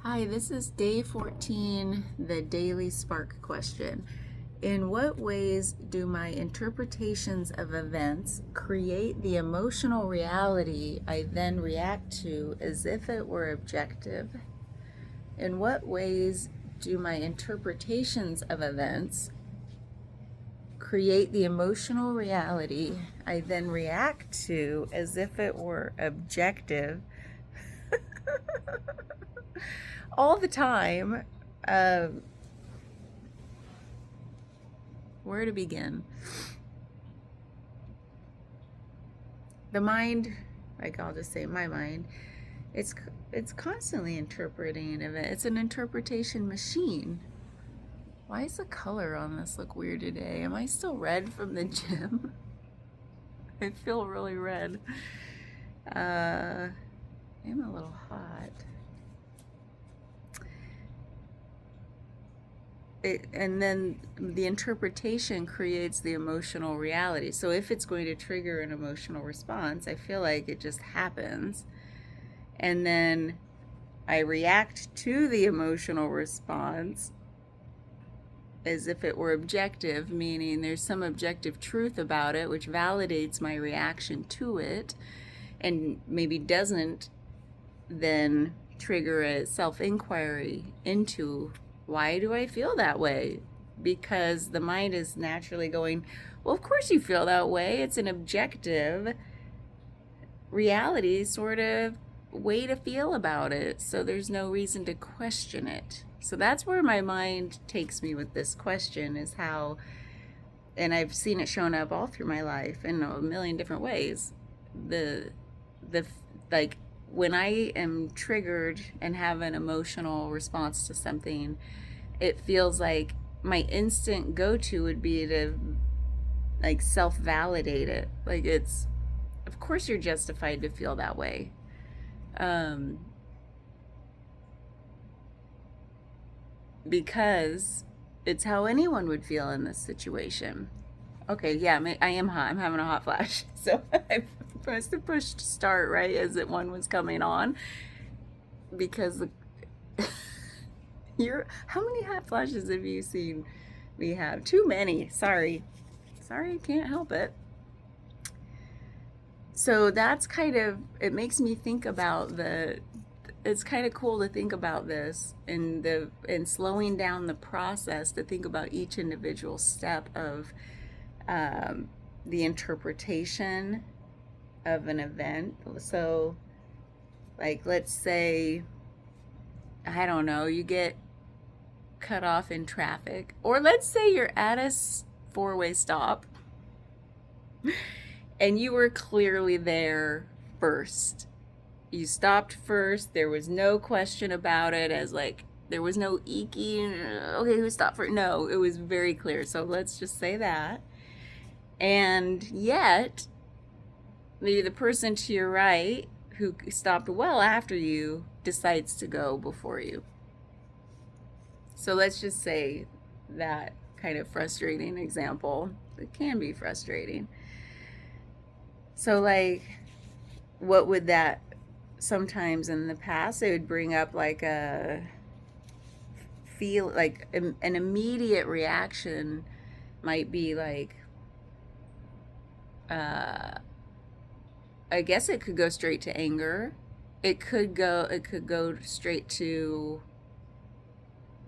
Hi, this is day 14, the daily spark question. In what ways do my interpretations of events create the emotional reality I then react to as if it were objective? In what ways do my interpretations of events create the emotional reality I then react to as if it were objective? All the time. Uh, where to begin? The mind, like I'll just say my mind, it's it's constantly interpreting of it. It's an interpretation machine. Why does the color on this look weird today? Am I still red from the gym? I feel really red. I'm a little hot. And then the interpretation creates the emotional reality. So if it's going to trigger an emotional response, I feel like it just happens. And then I react to the emotional response as if it were objective, meaning there's some objective truth about it, which validates my reaction to it, and maybe doesn't then trigger a self inquiry into why do I feel that way? Because the mind is naturally going, well, of course you feel that way. It's an objective reality sort of way to feel about it. So there's no reason to question it. So that's where my mind takes me with this question is how, and I've seen it shown up all through my life in a million different ways. The like when I am triggered and have an emotional response to something, it feels like my instant go-to would be to like self-validate it. Like it's, of course you're justified to feel that way. Um, because it's how anyone would feel in this situation. Okay, yeah, I am hot. I'm having a hot flash. So I must have pushed start right as it one was coming on because you're how many hot flashes have you seen me have? Too many. Sorry. Sorry, I can't help it. So that's kind of it makes me think about the it's kind of cool to think about this and slowing down the process to think about each individual step of um, the interpretation of an event. So, like, let's say, I don't know, you get cut off in traffic, or let's say you're at a four-way stop and you were clearly there first. You stopped first. There was no question about it, as like there was no eking. Okay, who stopped for? No, it was very clear. So let's just say that. And yet, the person to your right who stopped well after you decides to go before you. So let's just say that kind of frustrating example. It can be frustrating. So, like, what would that sometimes in the past, it would bring up like a feel like an immediate reaction might be like, uh, I guess it could go straight to anger. It could go straight to,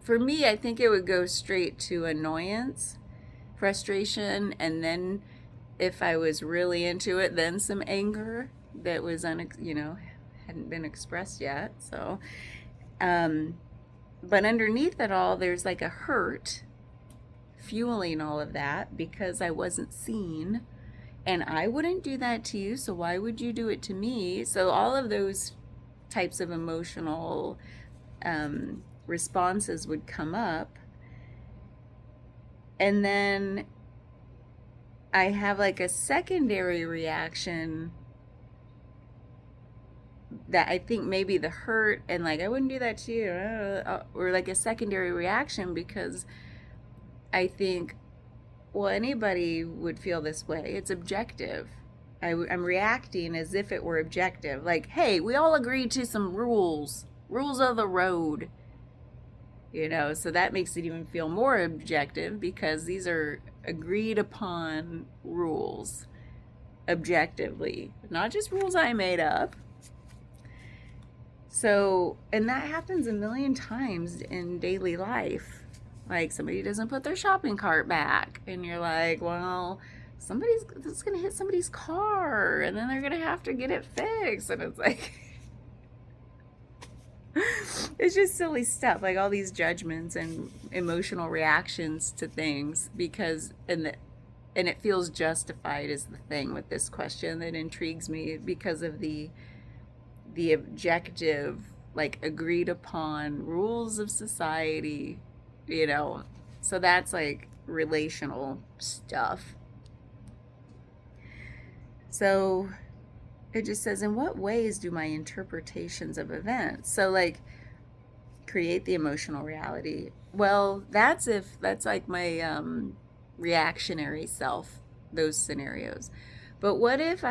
for me, I think it would go straight to annoyance, frustration, and then if I was really into it, then some anger that was hadn't been expressed yet. So, um, but underneath it all, there's like a hurt fueling all of that because I wasn't seen, and I wouldn't do that to you. So why would you do it to me? So all of those types of emotional responses would come up, and then I have like a secondary reaction that I think maybe the hurt and like I wouldn't do that to you, or like a secondary reaction because I think, well, anybody would feel this way. It's objective. I'm reacting as if it were objective. Like, hey, we all agreed to some rules. rules of the road, so that makes it even feel more objective because these are agreed upon rules objectively, not just rules I made up. So, and that happens a million times in daily life. Like somebody doesn't put their shopping cart back, and you're like, well, this is going to hit somebody's car, and then they're going to have to get it fixed. And it's like, it's just silly stuff, like all these judgments and emotional reactions to things and it feels justified is the thing with this question that intrigues me because of the objective, like agreed upon rules of society, so that's like relational stuff. So it just says, in what ways do my interpretations of events, so like create the emotional reality? Well, that's like my reactionary self, those scenarios. But what if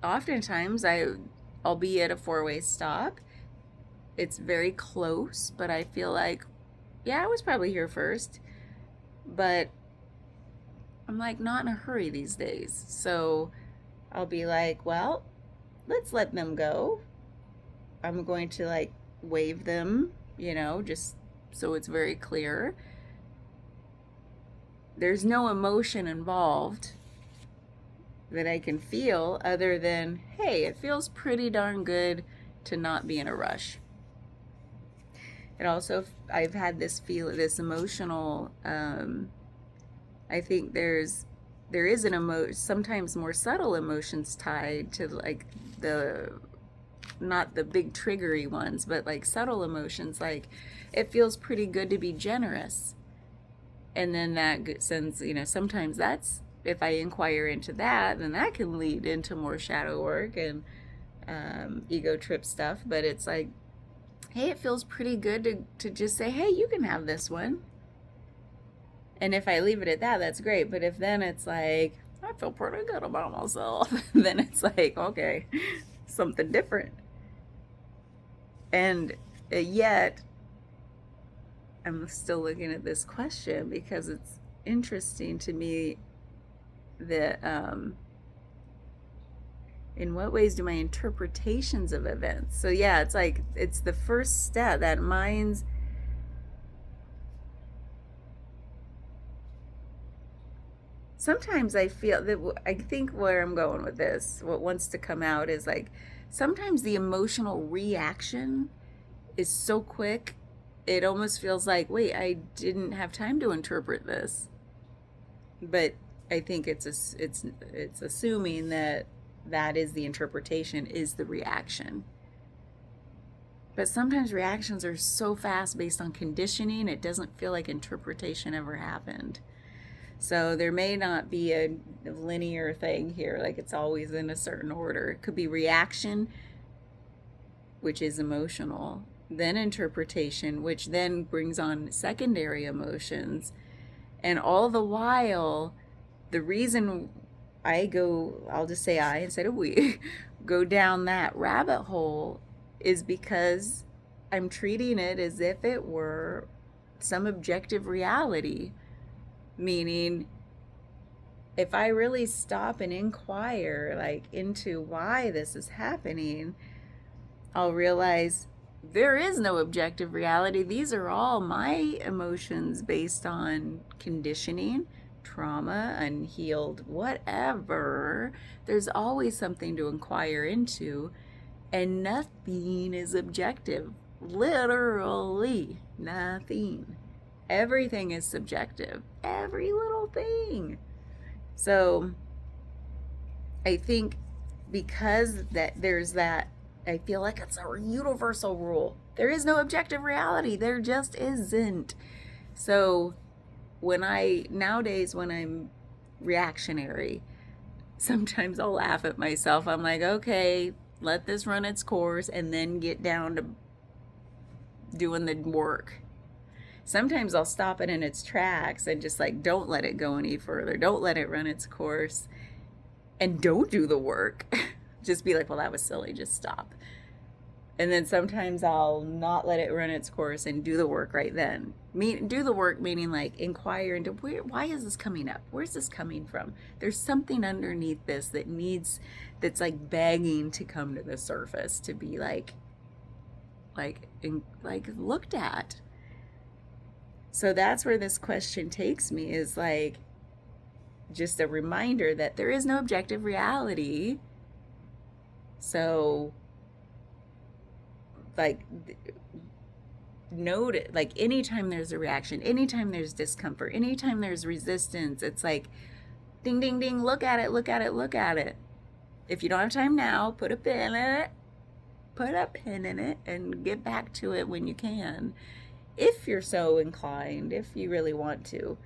oftentimes I'll be at a 4-way stop. It's very close, but I feel like, yeah, I was probably here first. But I'm like not in a hurry these days. So I'll be like, well, let's let them go. I'm going to like wave them, just so it's very clear. There's no emotion involved that I can feel other than, hey, it feels pretty darn good to not be in a rush. It also, I've had this emotional, I think there is sometimes more subtle emotions tied to like not the big triggery ones, but like subtle emotions, like it feels pretty good to be generous. And then that sends, sometimes that's, if I inquire into that, then that can lead into more shadow work and ego trip stuff. But it's like, hey, it feels pretty good to just say, hey, you can have this one. And if I leave it at that, that's great. But if then it's like, I feel pretty good about myself, then it's like, okay, something different. And yet, I'm still looking at this question because it's interesting to me that in what ways do my interpretations of events, so yeah, it's like it's the first step, that mind's sometimes I feel that, I think where I'm going with this, what wants to come out is like sometimes the emotional reaction is so quick it almost feels like, wait, I didn't have time to interpret this. But I think it's assuming that is the interpretation, is the reaction. But sometimes reactions are so fast based on conditioning, it doesn't feel like interpretation ever happened. So there may not be a linear thing here, like it's always in a certain order. It could be reaction, which is emotional, then interpretation, which then brings on secondary emotions. And all the while, the reason I'll just say I instead of we, go down that rabbit hole is because I'm treating it as if it were some objective reality. Meaning, if I really stop and inquire like into why this is happening, I'll realize there is no objective reality. These are all my emotions based on conditioning, trauma, unhealed, whatever. There's always something to inquire into, and nothing is objective. Literally nothing. Everything is subjective. Every little thing. So I think because there's that, I feel like it's a universal rule. There is no objective reality. There just isn't. So nowadays when I'm reactionary, sometimes I'll laugh at myself. I'm like, okay, let this run its course and then get down to doing the work. Sometimes I'll stop it in its tracks and just like, don't let it go any further. Don't let it run its course. And don't do the work. Just be like, well, that was silly. Just stop. And then sometimes I'll not let it run its course and do the work right then. Do the work meaning like inquire into why is this coming up? Where's this coming from? There's something underneath this that's like begging to come to the surface, to be looked at. So that's where this question takes me, is like just a reminder that there is no objective reality. So like note it, like anytime there's a reaction, anytime there's discomfort, anytime there's resistance, it's like ding ding ding, look at it, look at it, look at it. If you don't have time now, put a pin in it and get back to it when you can, if you're so inclined, if you really want to.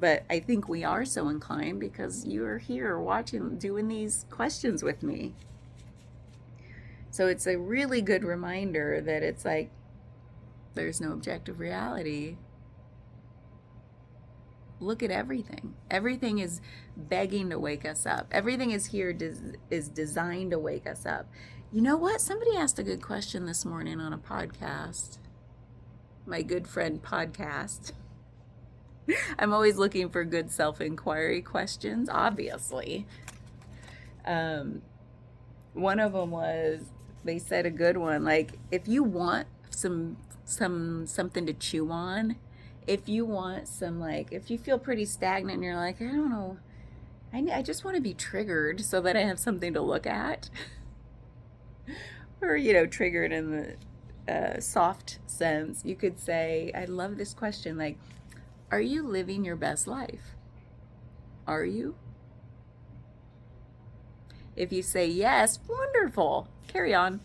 But I think we are so inclined because you're here watching, doing these questions with me. So it's a really good reminder that it's like there's no objective reality. Look at everything. Everything is begging to wake us up. Everything is here, is designed to wake us up. You know what? Somebody asked a good question this morning on a podcast. My good friend Podcast. I'm always looking for good self-inquiry questions, obviously. One of them was, they said a good one, like, if you want something to chew on, if you want some, like, if you feel pretty stagnant and you're like, I don't know, I just want to be triggered so that I have something to look at. Or, triggered in the soft sense, you could say, I love this question, like, are you living your best life? Are you? If you say yes, wonderful, carry on.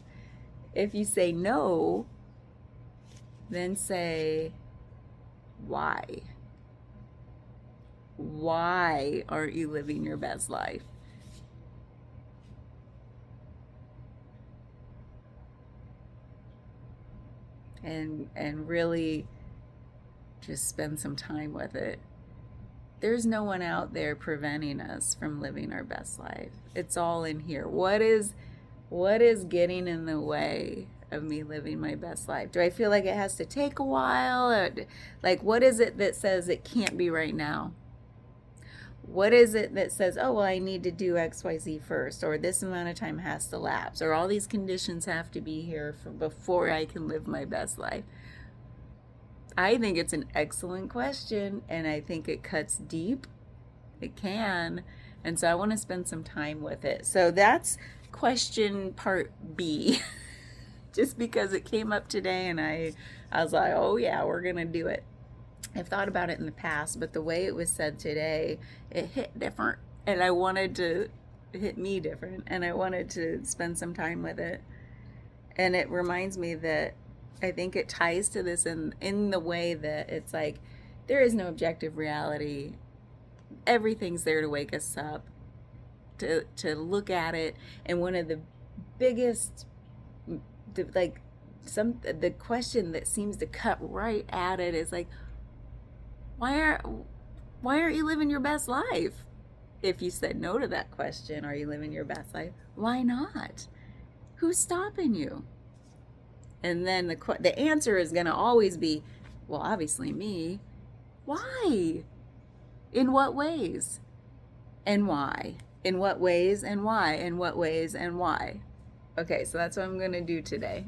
If you say no, then say, why? Why aren't you living your best life? And really just spend some time with it. There's no one out there preventing us from living our best life. It's all in here. What is getting in the way of me living my best life? Do I feel like it has to take a while? Or, like, what is it that says it can't be right now? What is it that says, oh, well, I need to do XYZ first, or this amount of time has to lapse, or all these conditions have to be here before I can live my best life? I think it's an excellent question, and I think it cuts deep. It can. And so I want to spend some time with it. So that's question part B. Just because it came up today and I was like, oh yeah, we're going to do it. I've thought about it in the past, but the way it was said today, it hit different, and I wanted to hit me different, and I wanted to spend some time with it. And it reminds me that I think it ties to this in the way that it's like there is no objective reality. Everything's there to wake us up, to look at it. And one of the biggest, the question that seems to cut right at it is like, why aren't you living your best life? If you said no to that question, are you living your best life? Why not? Who's stopping you? And then the answer is going to always be, well, obviously me. Why? In what ways? And why? In what ways and why? In what ways and why? Okay, so that's what I'm going to do today.